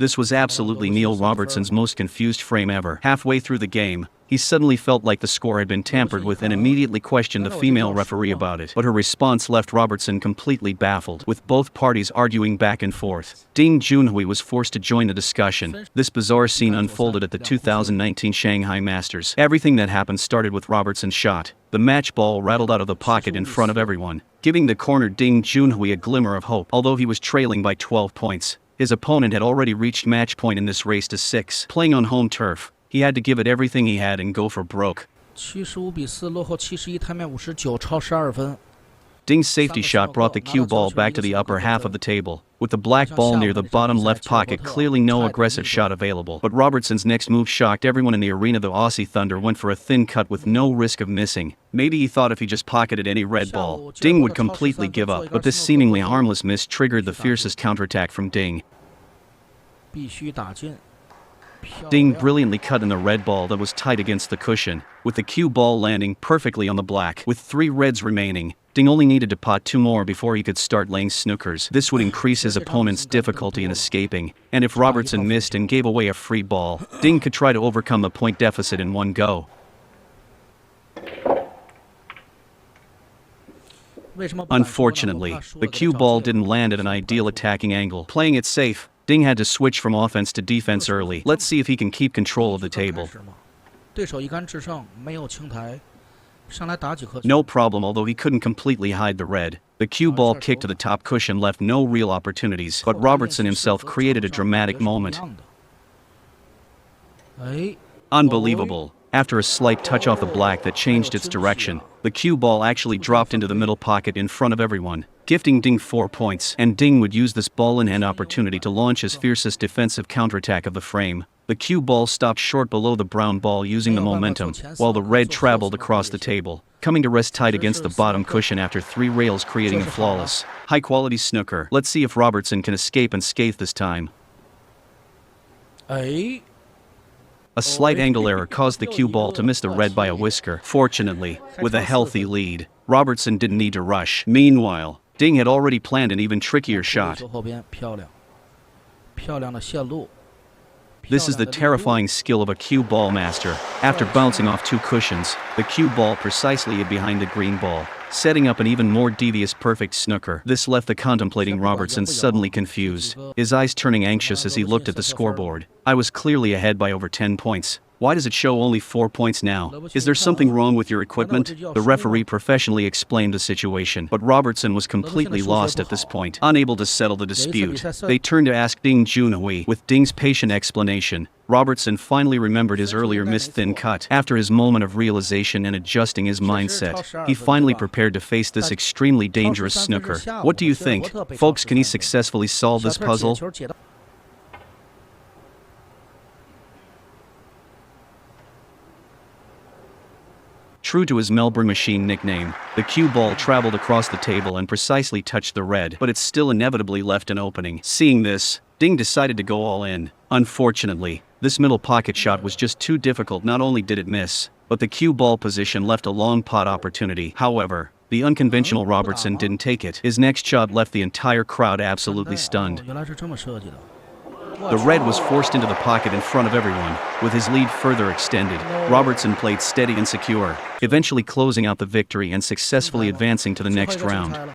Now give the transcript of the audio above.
This was absolutely Neil Robertson's most confused frame ever. Halfway through the game, he suddenly felt like the score had been tampered with and immediately questioned the female referee about it. But her response left Robertson completely baffled, with both parties arguing back and forth. Ding Junhui was forced to join the discussion. This bizarre scene unfolded at the 2019 Shanghai Masters. Everything that happened started with Robertson's shot. The match ball rattled out of the pocket in front of everyone, giving the cornered Ding Junhui a glimmer of hope. Although he was trailing by 12 points, his opponent had already reached match point in this race to 6. Playing on home turf, he had to give it everything he had and go for broke. 75-4落后71台面59超12分。 Ding's safety shot brought the cue ball back to the upper half of the table, with the black ball near the bottom left pocket. Clearly no aggressive shot available. But Robertson's next move shocked everyone in the arena. The Aussie Thunder went for a thin cut with no risk of missing. Maybe he thought if he just pocketed any red ball, Ding would completely give up. But this seemingly harmless miss triggered the fiercest counterattack from Ding. Ding brilliantly cut in the red ball that was tight against the cushion, with the cue ball landing perfectly on the black. With 3 reds remaining, Ding only needed to pot 2 more before he could start laying snookers. This would increase his opponent's difficulty in escaping, and if Robertson missed and gave away a free ball, Ding could try to overcome the point deficit in one go. Unfortunately, the cue ball didn't land at an ideal attacking angle. Playing it safe, Ding had to switch from offense to defense early. Let's see if he can keep control of the table. No problem, although he couldn't completely hide the red. The cue ball kick to the top cushion left no real opportunities, but Robertson himself created a dramatic moment. Unbelievable. After a slight touch off the black that changed its direction, the cue ball actually dropped into the middle pocket in front of everyone, gifting Ding 4 points, and Ding would use this ball-in-hand opportunity to launch his fiercest defensive counterattack of the frame. The cue ball stopped short below the brown ball using the momentum, while the red traveled across the table, coming to rest tight against the bottom cushion after 3 rails, creating a flawless, high-quality snooker. Let's see if Robertson can escape unscathed this time. A slight angle error caused the cue ball to miss the red by a whisker. Fortunately, with a healthy lead, Robertson didn't need to rush. Meanwhile, Ding had already planned an even trickier shot. This is the terrifying skill of a cue ball master. After bouncing off 2 cushions, the cue ball precisely hid behind the green ball, setting up an even more devious perfect snooker. This left the contemplating Robertson suddenly confused, his eyes turning anxious as he looked at the scoreboard. I was clearly ahead by over 10 points. Why does it show only 4 points now? Is there something wrong with your equipment? The referee professionally explained the situation, but Robertson was completely lost at this point. Unable to settle the dispute, they turned to ask Ding Junhui. With Ding's patient explanation, Robertson finally remembered his earlier missed thin cut. After his moment of realization and adjusting his mindset, he finally prepared to face this extremely dangerous snooker. What do you think? Folks, can he successfully solve this puzzle? True to his Melbourne Machine nickname, the cue ball traveled across the table and precisely touched the red, but it still inevitably left an opening. Seeing this, Ding decided to go all in. Unfortunately, this middle pocket shot was just too difficult. Not only did it miss, but the cue ball position left a long pot opportunity. However, the unconventional Robertson didn't take it. His next shot left the entire crowd absolutely stunned. The red was forced into the pocket in front of everyone, with his lead further extended. Robertson played steady and secure, eventually closing out the victory and successfully advancing to the next round.